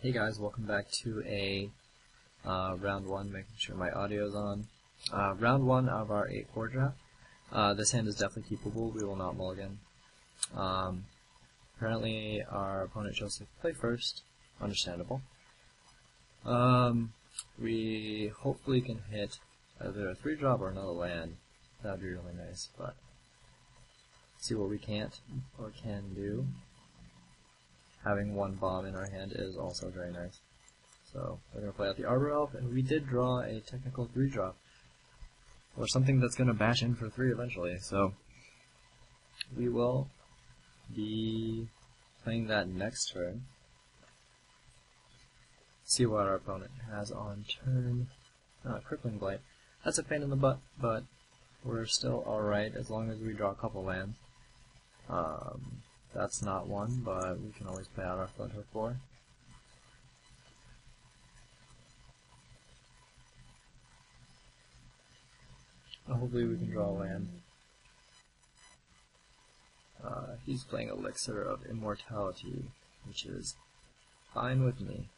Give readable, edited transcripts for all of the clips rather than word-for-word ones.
Hey guys, welcome back to a round one, making sure my audio's on. Round one of our 8-4 draft. This hand is definitely keepable, we will not mulligan. Apparently our opponent chose to play first, understandable. We hopefully can hit either a 3-drop or another land. That would be really nice, but see what we can't or can do. Having one bomb in our hand is also very nice. So we're going to play out the Arbor Elf, and we did draw a technical 3-drop. Or something that's going to bash in for 3 eventually. So we will be playing that next turn. See what our opponent has on turn. Crippling Blight. That's a pain in the butt, but we're still alright as long as we draw a couple lands. That's not one, but we can always play out our Flint Hoof 4. Hopefully we can draw a land. He's playing Elixir of Immortality, which is fine with me.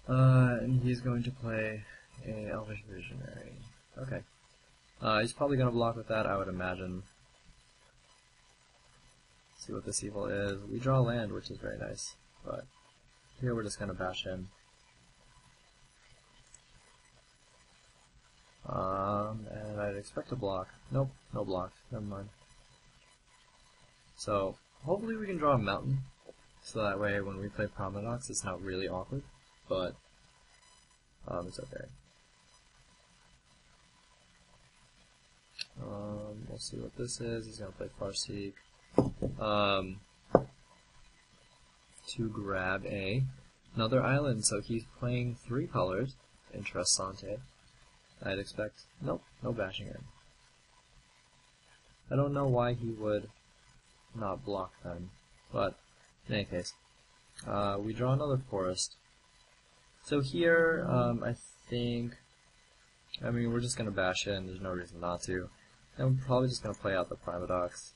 And he's going to play a Elvish Visionary. Okay. He's probably going to block with that, I would imagine. See what this evil is. We draw land, which is very nice, but here we're just going to bash in. And I'd expect a block. Nope, no block. Never mind. So, hopefully we can draw a mountain, so that way when we play Promedox it's not really awkward, but it's okay. We'll see what this is. He's going to play Farseek. To grab another island, so he's playing 3 colors. Interessante. I'd expect, nope, no bashing in. I don't know why he would not block then, but in any case, we draw another forest. So here, I mean, we're just gonna bash in, there's no reason not to. And we're probably just gonna play out the Promedox,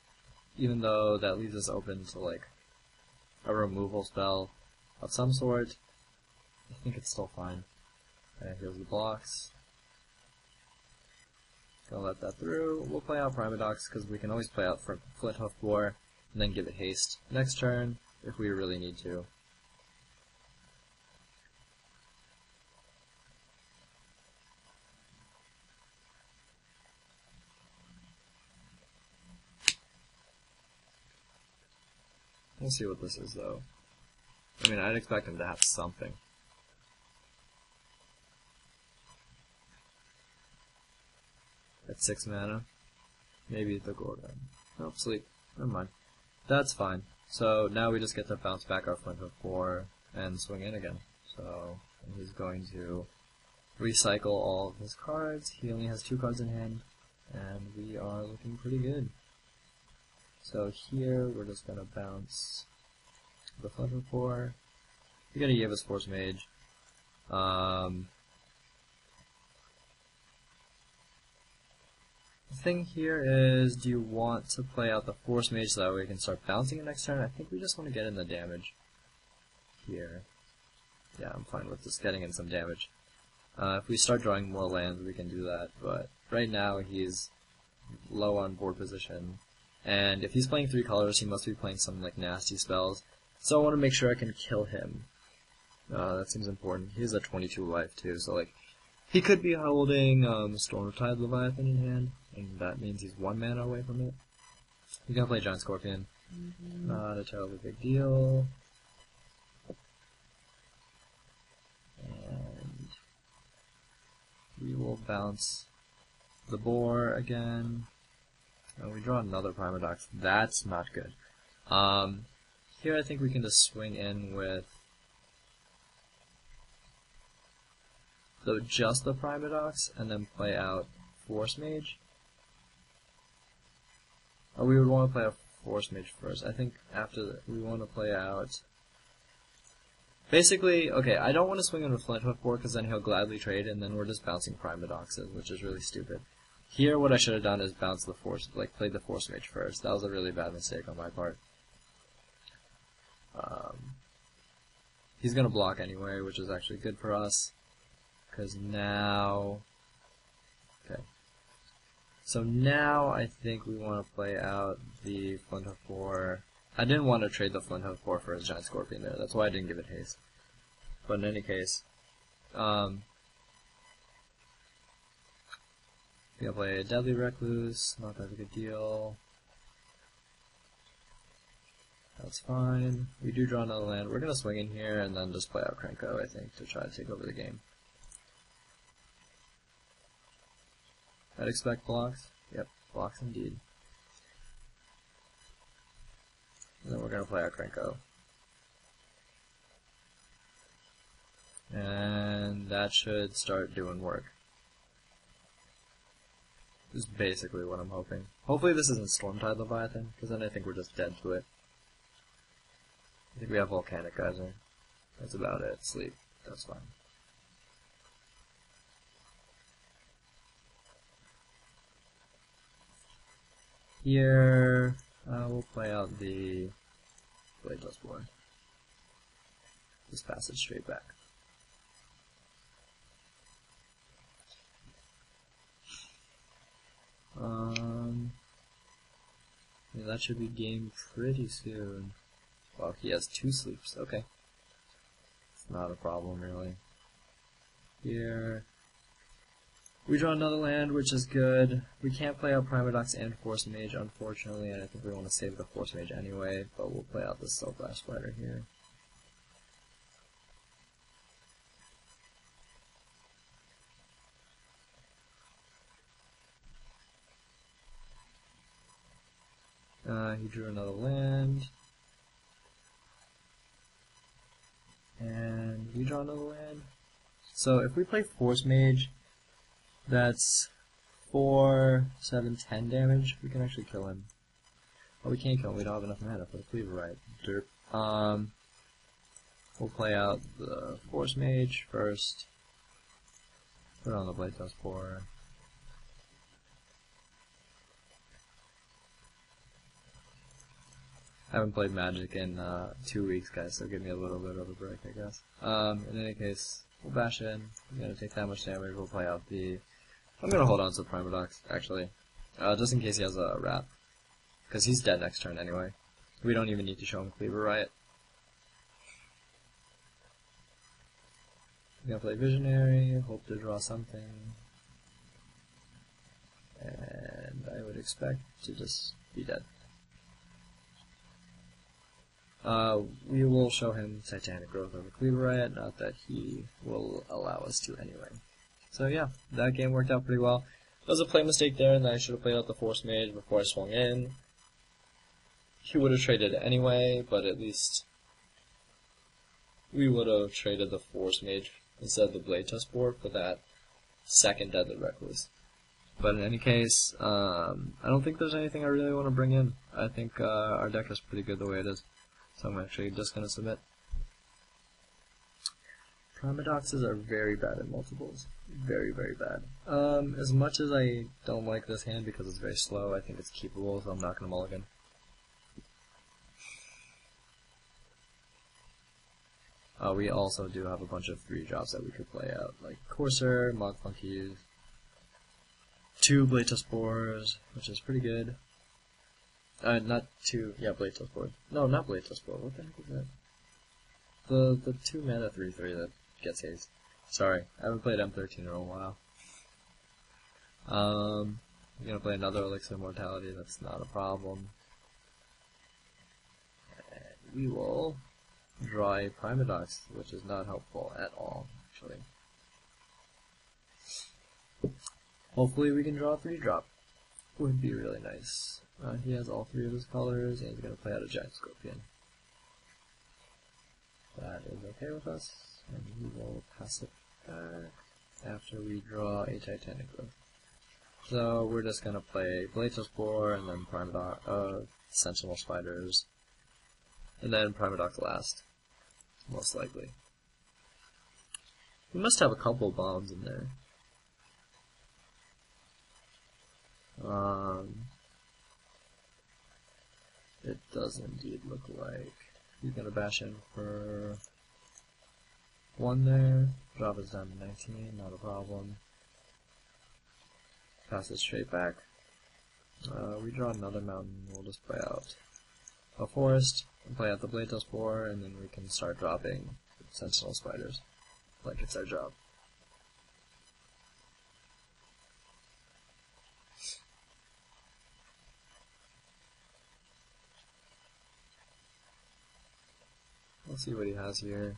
even though that leaves us open to like a removal spell of some sort. I think it's still fine. Okay, here's the blocks. Gonna let that through. We'll play out Promedox because we can always play out for Flint Hoof 4 and then give it haste next turn if we really need to. We'll see what this is though. I mean, I'd expect him to have something. At 6 mana. Maybe the Gorgon. Nope, sleep. Never mind. That's fine. So now we just get to bounce back our Flint Hoof 4 and swing in again. So he's going to recycle all of his cards. He only has 2 cards in hand, and we are looking pretty good. So here we're just gonna bounce the Flint Hoof 4. We're gonna give us Force Mage. The thing here is, do you want to play out the Force Mage so that way we can start bouncing it next turn? I think we just want to get in the damage here. Yeah, I'm fine with just getting in some damage. If we start drawing more lands, we can do that, but right now he's low on board position. And if he's playing 3 colors, he must be playing some like nasty spells. So I want to make sure I can kill him. That seems important. He has a 22 life too, so like he could be holding Stormtide Leviathan in hand, and that means he's 1 mana away from it. He's gonna play Giant Scorpion. Not a terribly big deal. And we will bounce the boar again. And we draw another Promedox. That's not good. Here I think we can just swing in with just the Promedox and then play out Force Mage. Oh, we would want to play out Force Mage first. I think after that we want to play out. Basically, okay, I don't want to swing in with Flint Hoof 4 because then he'll gladly trade, and then we're just bouncing Promedoxes, which is really stupid. Here, what I should have done is bounce the Force, like played the Force Mage first. That was a really bad mistake on my part. he's gonna block anyway, which is actually good for us. Because now... Okay. So now I think we want to play out the Flint Hook 4. I didn't want to trade the Flint Hook 4 for his Giant Scorpion there. That's why I didn't give it haste. But in any case... we're gonna play a Deadly Recluse. Not that big a deal. That's fine. We do draw another land. We're gonna swing in here and then just play out Krenko, I think, to try to take over the game. I'd expect blocks. Yep, blocks indeed. And then we're gonna play out Krenko. And that should start doing work. This is basically what I'm hoping. Hopefully this isn't Stormtide Leviathan, because then I think we're just dead to it. I think we have Volcanic Geyser. That's about it. Sleep. That's fine. Here, we'll play out the Bladeless Board. Just pass it straight back. Yeah, that should be game pretty soon. Well, he has 2 sleeps. Okay. It's not a problem, really. Here. We draw another land, which is good. We can't play out Primodox and Force Mage, unfortunately, and I think we want to save the Force Mage anyway, but we'll play out this Silver Spider here. He drew another land. And we draw another land. So if we play Force Mage, that's 4, 7, 10 damage. We can actually kill him. Oh, we can't kill him. We don't have enough mana for the Cleaver, right? Derp. We'll play out the Force Mage first. Put on the Blade Dust 4. I haven't played Magic in 2 weeks, guys, so give me a little bit of a break, I guess. In any case, we'll bash in. I'm gonna take that much damage. We'll play out the... I'm gonna hold on to Primodox, actually. Just in case he has a Wrap. Because he's dead next turn anyway. We don't even need to show him Cleaver Riot. I'm gonna play Visionary, hope to draw something. And I would expect to just be dead. We will show him Titanic Growth over Cleaver Riot, not that he will allow us to anyway. So yeah, that game worked out pretty well. There was a play mistake there, and I should have played out the Force Mage before I swung in. He would have traded anyway, but at least we would have traded the Force Mage instead of the Blade Test board for that second Deadly Recluse. But in any case, I don't think there's anything I really want to bring in. I think our deck is pretty good the way it is. So I'm actually just going to submit. Primodoxes are very bad at multiples. Very, very bad. As much as I don't like this hand because it's very slow, I think it's keepable, so I'm not going to mulligan. We also do have a bunch of 3-drops that we could play out, like Courser, Mog Funkies, 2 Blade Spores, which is pretty good. Not 2, yeah, Blade Spore. No, not Blade Spore, what the heck is that? The 2 mana 3/3 that gets haste. Sorry, I haven't played M13 in a while. I'm gonna play another Elixir of Mortality, that's not a problem. And we will draw a Primodox, which is not helpful at all, actually. Hopefully we can draw a 3-drop. Would be really nice. He has all 3 of his colors, and he's going to play out a Giant Scorpion. That is okay with us, and we will pass it back after we draw a Titanic Growth. So we're just going to play Blade Spore, and then Primodox, Sentinel Spiders, and then Primodox last, most likely. We must have a couple bombs in there. It does indeed look like he's gonna bash in for 1 there. Drop us down to 19, not a problem. Pass it straight back. We draw another mountain, we'll just play out a forest, and play out the blade dust boar, and then we can start dropping sentinel spiders, like it's our job. Let's see what he has here.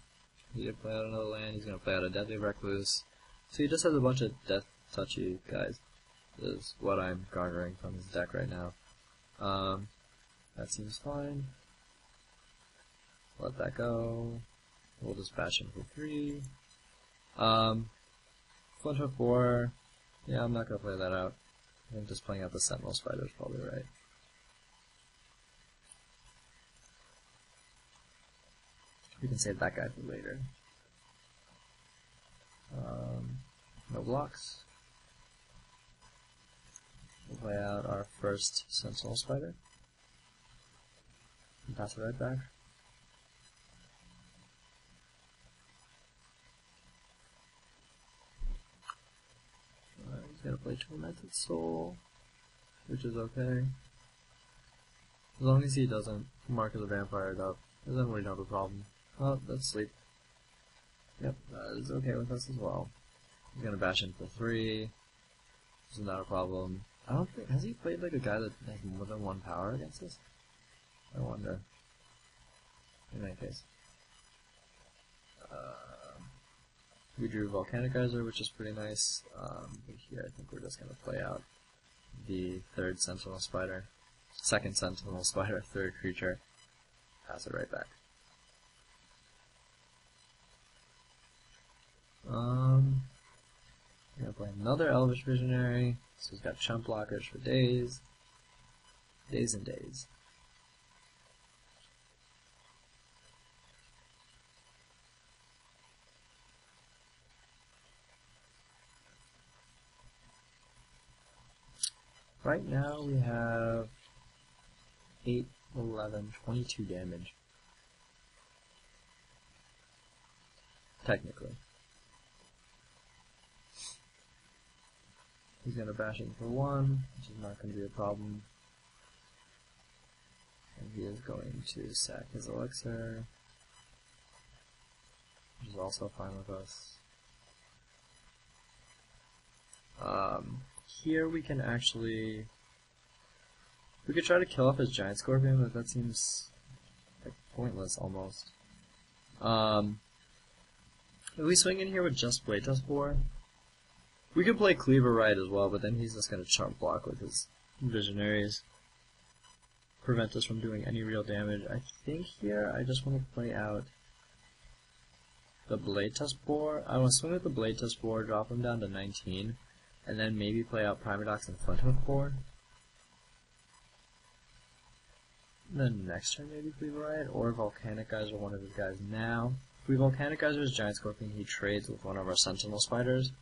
He did play out another land, he's going to play out a deadly recluse. So he just has a bunch of death touchy guys, is what I'm garnering from his deck right now. That seems fine. Let that go. We'll just bash him for 3. Flinthoof 4. Yeah, I'm not going to play that out. I think just playing out the sentinel spider is probably right. We can save that guy for later. No blocks. We'll play out our first sentinel spider. And pass it right back. He's gonna play Tormented Soul, which is okay. As long as he doesn't mark as a vampire it up, then we don't have a problem. Oh, that's sleep. Yep, that is okay with us as well. He's gonna bash in for 3. This is not a problem. I don't think, has he played like a guy that has more than 1 power against us? I wonder. In any case. We drew Volcanic Geyser, which is pretty nice. But here I think we're just gonna play out the 3rd Sentinel Spider. 2nd Sentinel Spider, 3rd creature. Pass it right back. We're gonna play another Elvish Visionary, so he's got chump blockers for days. Days and days. Right now we have 8, 11, 22 damage. Technically. He's going to bash in for 1, which is not going to be a problem. And he is going to sack his elixir, which is also fine with us. Here we can actually... We could try to kill off his giant scorpion, but that seems like pointless almost. If we swing in here with just Blade Dust Boar, we could play Cleaver right as well, but then he's just going to chump block with his Visionaries. Prevent us from doing any real damage. I think here I just want to play out the Blade Dust Boar. I want to swing with the Blade Dust Boar, drop him down to 19, and then maybe play out Primadox and Flinthoof Boar. Then next turn maybe Cleaver Riot, or Volcanic Geyser one of his guys now. If we Volcanic Geyser his Giant Scorpion, he trades with one of our Sentinel Spiders.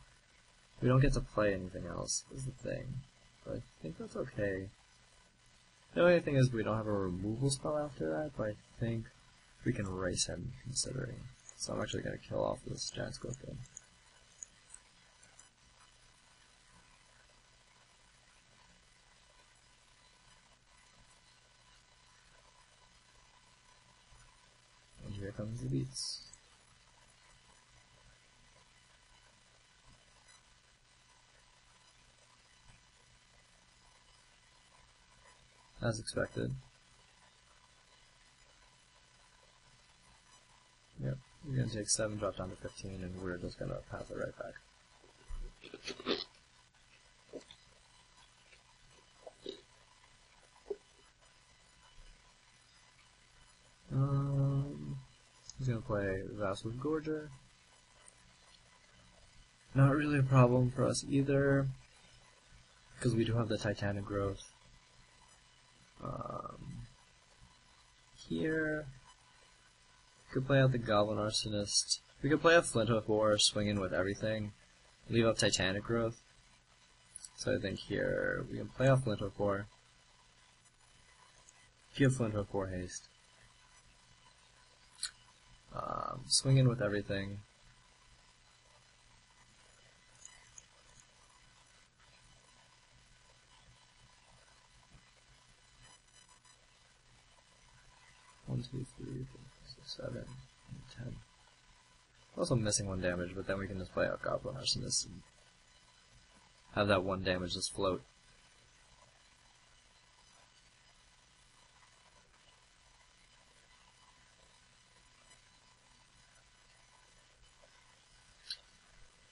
We don't get to play anything else, is the thing. But I think that's okay. The only thing is we don't have a removal spell after that, but I think we can race him, considering. So I'm actually going to kill off this Giant Scorpion. And here comes the beats. As expected. Yep, we're going to take 7, drop down to 15, and we're just going to pass it right back. He's going to play Vassal's Gorger. Not really a problem for us either, because we do have the Titanic Growth. Here, we could play out the Goblin Arsonist. We could play a Flinthoof Boar, swing in with everything, leave up Titanic Growth. So I think here, we can play off Flinthoof Boar, give Flinthoof Boar haste, swing in with everything, 2, 3, 4, 5, 6, 7, 8, 10. Also missing 1 damage, but then we can just play out Goblin Arsonist and have that 1 damage just float.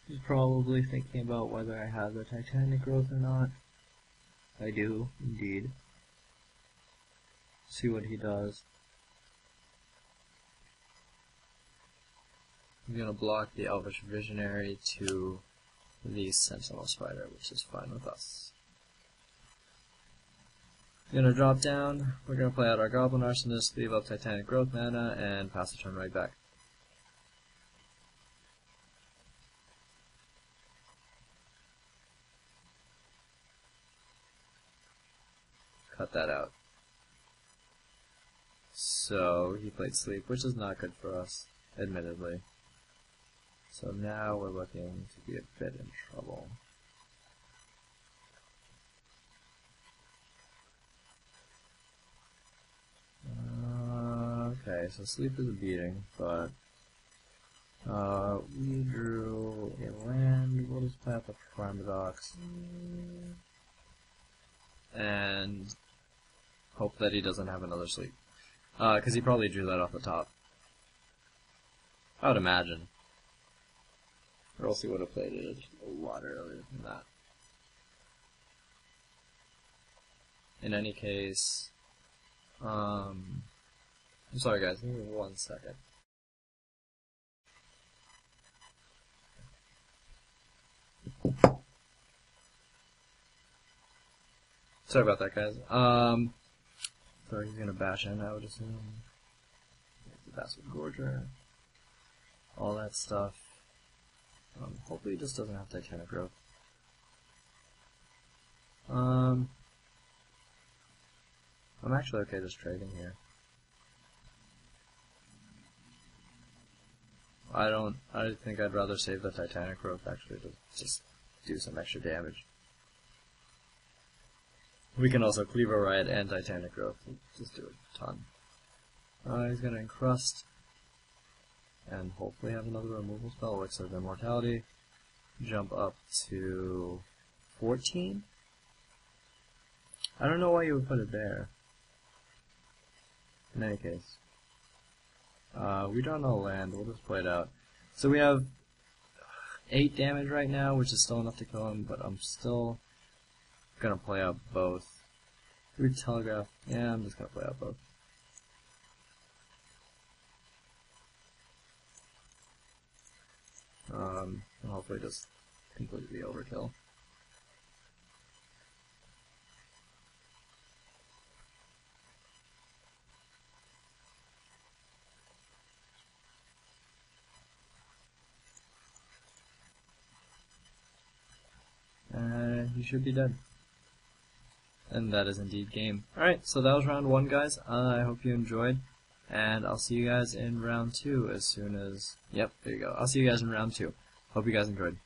He's probably thinking about whether I have the Titanic growth or not. I do, indeed. See what he does. I'm gonna block the Elvish Visionary to the Sentinel Spider, which is fine with us. I'm gonna drop down, we're gonna play out our Goblin Arsonist, leave up Titanic Growth mana, and pass the turn right back. Cut that out. So, he played Sleep, which is not good for us, admittedly. So now we're looking to be a bit in trouble. Okay, so Sleep is a beating, but we drew a land. We'll just play out the Paradox and hope that he doesn't have another Sleep, because he probably drew that off the top, I would imagine. Or else he would have played it a lot earlier than that. In any case, I'm sorry guys, give me 1 second. Sorry about that, guys. So he's gonna bash in, I would assume. The Bastard Gorger. All that stuff. Hopefully he just doesn't have Titanic Growth. I'm actually okay just trading here. I think I'd rather save the Titanic Growth actually to just do some extra damage. We can also Cleaver Riot and Titanic Growth, just do a ton. He's gonna Encrust, and hopefully have another removal spell, Elixir of Immortality. Jump up to 14? I don't know why you would put it there. In any case. We don't know land, we'll just play it out. So we have 8 damage right now, which is still enough to kill him, but I'm still gonna play out both. Through Telegraph, yeah, I'm just gonna play out both. And hopefully just completely overkill. And he should be dead. And that is indeed game. Alright, so that was round 1, guys. I hope you enjoyed. And I'll see you guys in round 2 as soon as... Yep, there you go. I'll see you guys in round 2. Hope you guys enjoyed.